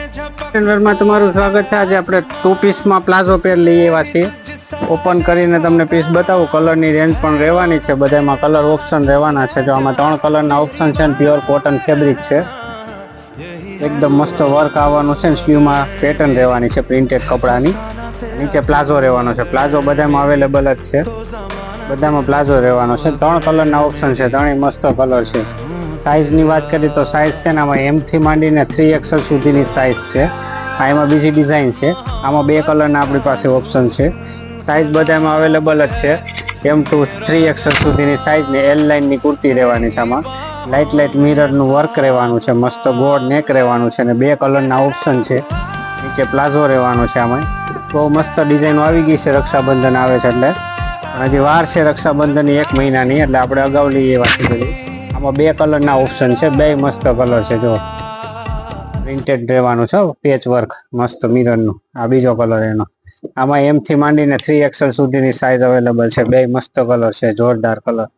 માં તમારું સ્વાગત છે। આજે આપણે 2 પીસમાં પ્લાઝો પેર લઈ આવ્યા છીએ। ઓપન કરીને તમને પીસ બતાવું। કલરની રેન્જ પણ રહેવાની છે, બધામાં કલર ઓપ્શન રહેવાના છે। જો આમાં 3 કલરના ઓપ્શન છે, પ્યોર કોટન ફેબ્રિક છે, એકદમ મસ્ત વર્ક આવવાનું છે। સ્લીવમાં પેટર્ન રહેવાની છે પ્રિન્ટેડ કપડાની, નીચે પ્લાઝો રહેવાનો છે। પ્લાઝો બધામાં અવેલેબલ જ છે, બધામાં પ્લાઝો રહેવાનો છે। 3 કલરના ઓપ્શન છે, ત્રણેય મસ્ત કલર છે। સાઇઝની વાત કરીએ તો સાઇઝ છે ને આમાં M થી માંડીને 3XL સુધીની સાઇઝ છે। આમાં બીજી ડિઝાઇન છે, આમાં 2 કલરના આપણી પાસે ઓપ્શન છે। સાઇઝ બધામાં અવેલેબલ જ છે, M to 3XL સુધીની સાઇઝ ને L લાઇનની કુર્તી રહેવાની છે। આમાં લાઇટ મિરરનું વર્ક રહેવાનું છે, મસ્ત ગોળ નેક રહેવાનું છે, અને 2 કલરના ઓપ્શન છે। નીચે પ્લાઝો રહેવાનો છે। આમાં બહુ મસ્ત ડિઝાઇન આવી ગઈ છે, રક્ષાબંધન આવે છે એટલે, હજી વાર છે રક્ષાબંધનની 1 મહિનાની, એટલે આપણે અગાઉ લઈએ વાંચી બધી। આમાં 2 કલરના ઓપ્શન છે, 2 મસ્ત કલર છે। જો પ્રિન્ટેડ રહેવાનું છે, પેચ વર્ક મસ્ત મિરરનું, આ બીજો કલર એનો। આમાં M થી માંડીને 3XL સુધીની સાઇઝ અવેલેબલ છે, 2 મસ્ત કલર છે, જોરદાર કલર।